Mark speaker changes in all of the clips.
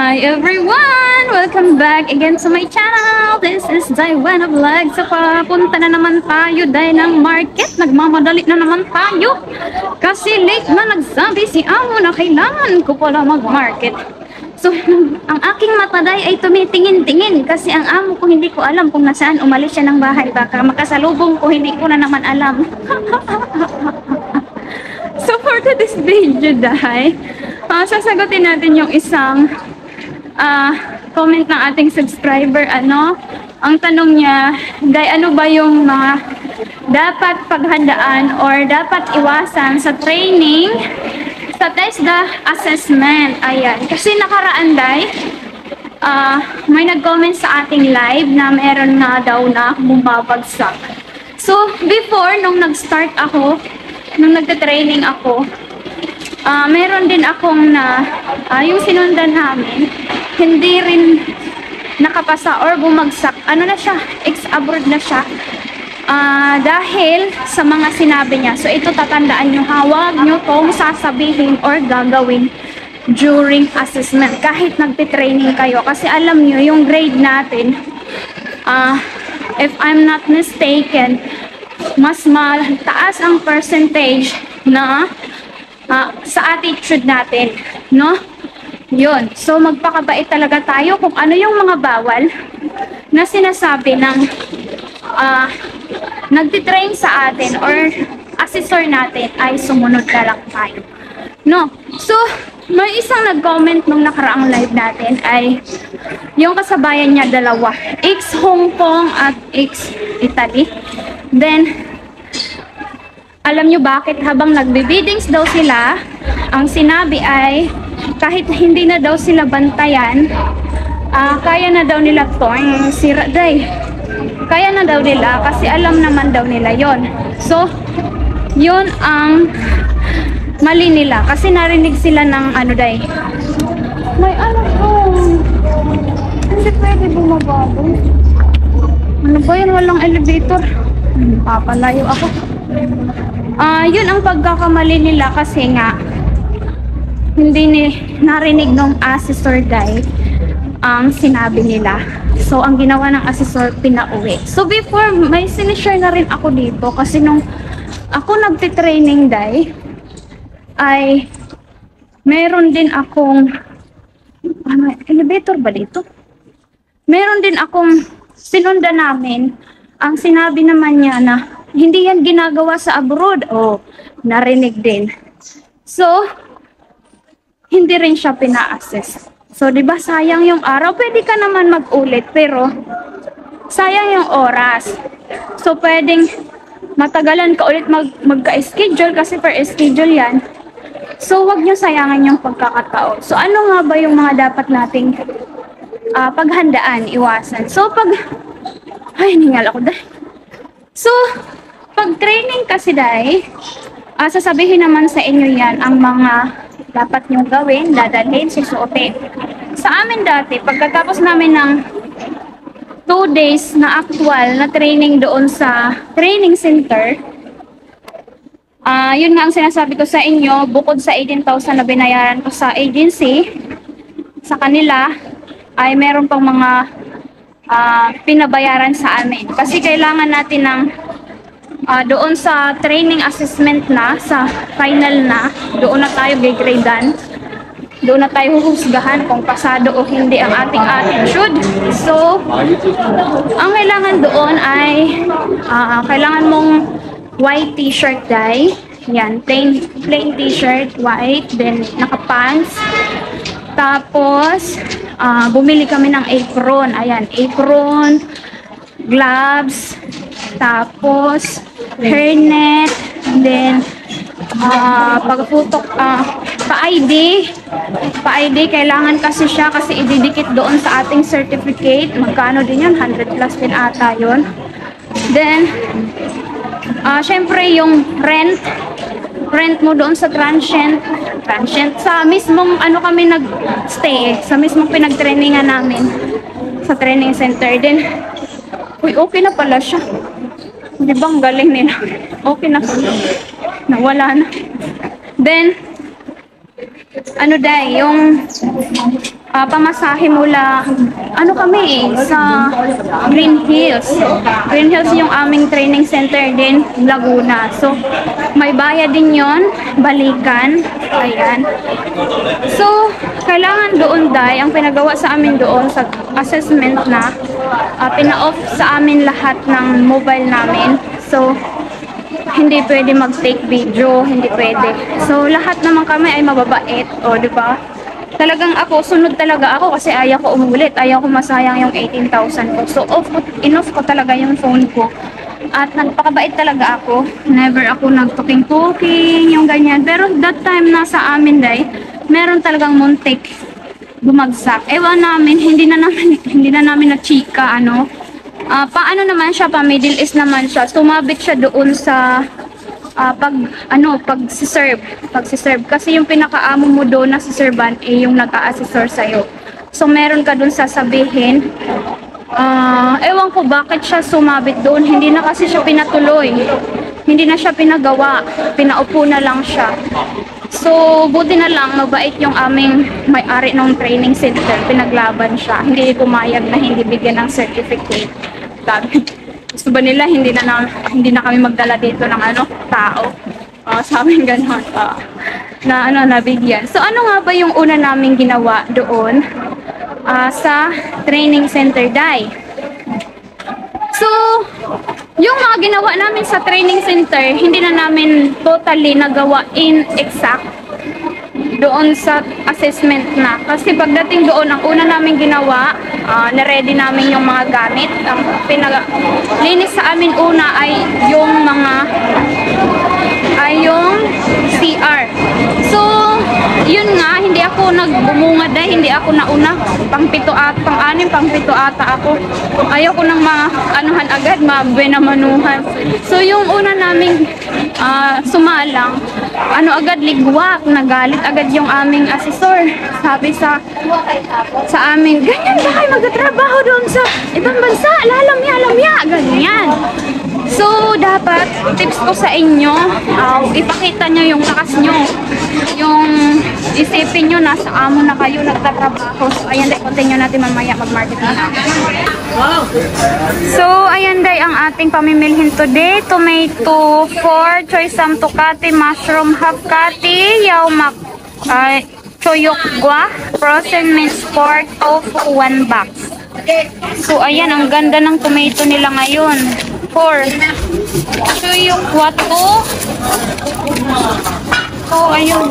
Speaker 1: Hi everyone! Welcome back again to my channel. This is Daiwana Vlog. So papunta na naman tayo dahil ng market. Nagmamadali na naman tayo. Kasi late na nagsabi si Amo na kailangan ko pala mag-market. So ang aking mataday ay tumitingin-tingin kasi ang amo ko hindi ko alam kung nasaan umalis siya ng bahay. Baka makasalubong ko, hindi ko na naman alam. So for today's video dahil sasagutin natin yung isang comment ng ating subscriber. Ang tanong niya, Day, ano ba yung mga dapat paghandaan or dapat iwasan sa training sa TESDA assessment? Ayan, kasi nakaraan Day, may nag-comment sa ating live na meron na daw na bumabagsak. So before, nung nag-start ako, nung nagte-training ako, meron din akong yung sinundan namin, hindi rin nakapasa or bumagsak. Ano na siya? Ex-abroad na siya. Dahil sa mga sinabi niya. So ito tatandaan nyo, huwag nyo kung sasabihin or gagawin during assessment. Kahit nagtitraining kayo. Kasi alam nyo, yung grade natin, if I'm not mistaken, mas mataas ang percentage na sa attitude natin, no? Yun. So, magpakabait talaga tayo kung ano yung mga bawal na sinasabi ng nagtitrain sa atin or assessor natin ay sumunod na lang tayo. No? So, may isang nag-comment nung nakaraang live natin ay yung kasabayan niya dalawa. Ex-Hong Kong at ex-Italy. Then, alam nyo bakit habang nagbe-biddings daw sila, ang sinabi ay kahit hindi na daw sila bantayan, kaya na daw nila tong sira day. Kaya na daw nila kasi alam naman daw nila yon. So, yun ang mali nila kasi narinig sila ng ano day. May ano po. Hindi pwede bumaba doon. Ano ba yun? Walang elevator. Papalayo ako. Yun ang pagkakamali nila kasi nga hindi narinig ng assessor guy ang sinabi nila. So, ang ginawa ng assessor, pinauwi. So, before, may sinishare na rin ako dito kasi nung ako nagtitraining day, ay meron din akong elevator ba dito? Meron din akong sinundan namin. Ang sinabi naman niya na hindi yan ginagawa sa abroad. Narinig din. So, hindi rin siya pina-assess. So, di ba sayang yung araw? Pwede ka naman mag-ulit, pero sayang yung oras. So, pwedeng matagalan ka ulit magka-schedule kasi per schedule yan. So, wag nyo sayangan yung pagkakataon. So, ano nga ba yung mga dapat nating paghandaan, iwasan? So, ningal ako dahil. So, pag training kasi dahil, sasabihin naman sa inyo yan ang mga dapat nyo gawin, dadalhin, susuotin. Sa amin dati, pagkatapos namin ng 2 days na actual na training doon sa training center, yun nga ang sinasabi ko sa inyo, bukod sa 18,000 na binayaran ko sa agency, sa kanila, ay meron pang mga pinabayaran sa amin. Kasi kailangan natin ng doon sa training assessment na, sa final na, doon na tayo gigradean. Doon na tayo huhusgahan kung pasado o hindi ang ating attitude. So, ang kailangan doon ay kailangan mong white t-shirt dye. Yan, plain t-shirt, white, then naka-pants. Tapos, bumili kami ng apron. Ayan, apron, gloves, tapos hairnet, then pagputok, pa-ID, kailangan kasi siya kasi ididikit doon sa ating certificate. Magkano din yun? 100 plus din ata yun. Then, syempre yung rent mo doon sa transient, sa mismong kami nag-stay sa mismong pinag-trainingan namin sa training center. Then, okay na pala siya. Di ba ang galing nila? Okay na pala. Nawala na. Then, yung pamasahe mula, ano kami sa Green Hills. Green Hills yung aming training center din, Laguna. So, may bayad din yon, balikan. Ayan. So, kailangan doon day, ang pinagawa sa amin doon sa assessment na, pina-off sa amin lahat ng mobile namin. So, hindi pwede mag-take video, hindi pwede. So, lahat naman kami ay mababait, o, di ba? Talagang ako, sunod talaga ako kasi ayaw ko umulit, ayaw ko masayang yung 18,000 ko. So, in-off ko talaga yung phone ko. At nagpakabait talaga ako. Never ako nagtuking-tuking, yung ganyan. Pero that time nasa amin day, meron talagang muntik bumagsak. Ewan namin, hindi na namin na chika, ano. Paano naman siya, pa Middle East naman siya. Sumabit siya doon sa pag-serve. Kasi yung pinakaamo mo doon na si servant yung nag-a-assessor sa'yo. So meron ka doon sasabihin, ewan ko bakit siya sumabit doon. Hindi na kasi siya pinatuloy. Hindi na siya pinagawa. Pinaupo na lang siya. So, buti na lang, mabait yung aming may-ari ng training center. Pinaglaban siya. Hindi pumayag na hindi bigyan ng certificate. Gusto ba nila hindi na kami magdala dito ng tao? Sabi gano'n nabigyan. So, ano nga ba yung una naming ginawa doon sa training center day? So, yung mga ginawa namin sa training center, hindi na namin totally nagawa in exact doon sa assessment na. Kasi pagdating doon, ang una namin ginawa, na-ready namin yung mga gamit. Ang linis sa amin una ay yung CR. So, yun nga, hindi ako nagbumungad dahil hindi ako nauna. Pang-anim, pang-pito ata ako. Ayoko nang anuhan agad, manuhan. So, yung una naming sumalang, agad ligwak, nagalit agad yung aming asesor. Sabi sa amin, ganyan ba kayo magtatrabaho doon sa ibang bansa? Lalamya, ganyan. So, dapat, tips ko sa inyo, ipakita nyo yung lakas nyo. Yung isipin nyo, nasa amo na kayo, nagtatrabaho. So, ayan, continue natin mamaya mag-marketing na. So, ayan, day, ang ating pamimilhin today. Tomato 4, choy sam tukati, mushroom half kati, yaumak, choyokgwa, frozen minced pork, tofu 1 box. So, ayan, ang ganda ng tomato nila ngayon. 4. Choyokgwa to. So, ayun.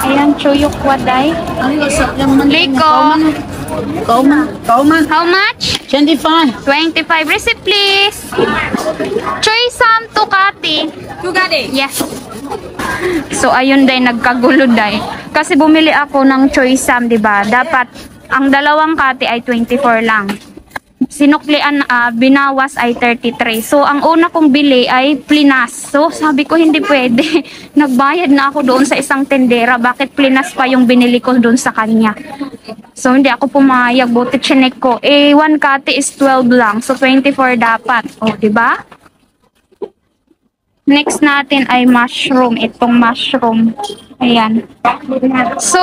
Speaker 1: Ayan, choyokgwa day. Liko. How much?
Speaker 2: 25.
Speaker 1: 25. Receipt, please. Choy sam tukati.
Speaker 2: Tukati?
Speaker 1: Yes. So, ayun day, nagkagulo day. Kasi bumili ako ng choy sam, diba? Dapat, ang dalawang kati ay 24 lang. Sinuklian, binawas ay 33. So, ang una kong bili ay plinas. So, sabi ko hindi pwede. Nagbayad na ako doon sa isang tendera. Bakit plinas pa yung binili ko doon sa kanya? So, hindi ako pumayag. Buti chinek ko. 1 kati is 12 lang. So, 24 dapat. O, diba? Next natin ay mushroom. Itong mushroom. Ayan. So,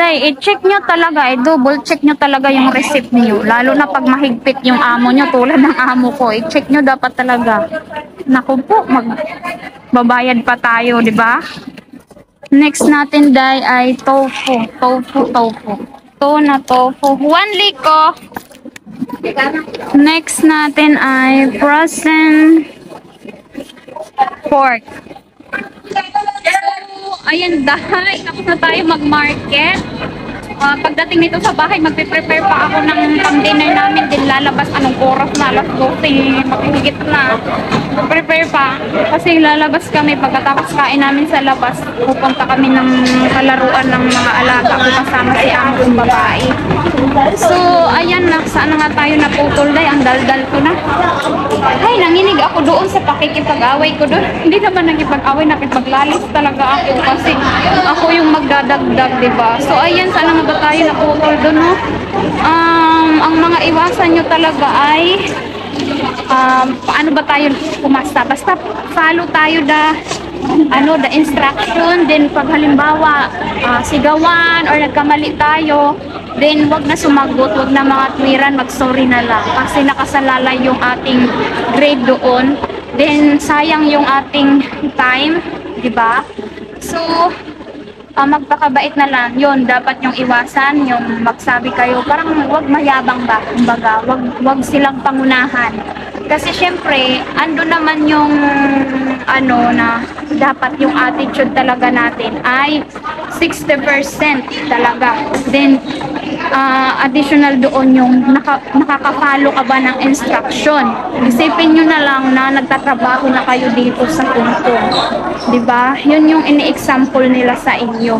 Speaker 1: day, i-check nyo talaga, double check nyo talaga yung receipt niyo. Lalo na pag mahigpit yung amo nyo, tulad ng amo ko, i-check nyo dapat talaga. Naku po, magbabayad pa tayo, di ba? Next natin, day, ay tofu. Tuna tofu. 1 liko. Next natin ay frozen pork. Ayan, dahil tapos na tayo mag-market. Pagdating nito sa bahay, magpe-prepare pa ako ng pang-dinner namin. Din lalabas anong oras na, alas 12, makikigit na. Prepare pa. Kasi lalabas kami pagkatapos kain namin sa labas. Pupunta kami ng kalaruan ng mga alaga ko kasama si among babae. So, ayan na. Saan na nga tayo naputol day? Ang daldal ko na. Ay, nanginig ako doon sa pakikipag-away ko doon. Hindi naman nagipag-away, nakipaglalis talaga ako kasi ako yung magdadagdag, diba? So, ayan, saan na ba tayo naputol doon, no? Ang mga iwasan nyo talaga ay paano ba tayo pumasta? Basta follow tayo the instruction. Then pag halimbawa sigawan or nagkamali tayo, then wag na sumagot, wag na mga tuwiran, mag-sorry na lang kasi nakasalalay yung ating grade doon. Then sayang yung ating time, di ba? So magpakabait na lang. Yun, dapat yung iwasan, yung magsabi kayo, parang wag mayabang ba, kumbaga, wag silang pangunahan. Kasi syempre, ando naman yung na dapat yung attitude talaga natin ay 60% talaga. Then additional doon yung nakaka-follow ka ba ng instruction. Isipin nyo na lang na nagtatrabaho na kayo dito sa Tungtong. Diba? Yun yung ini-example nila sa inyo,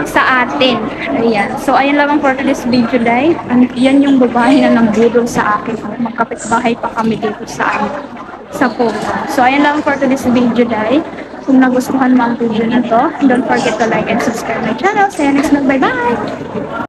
Speaker 1: sa atin. Ayan. So, ayan lang for today's video, day. Yan yung babae na nangbudol sa akin. Magkapit-bahay pa kami dito sa Pogo. So, ayan lang for today's video, day. Kung nagustuhan mo ang video na to, don't forget to like and subscribe my channel. See you next vlog. Bye-bye!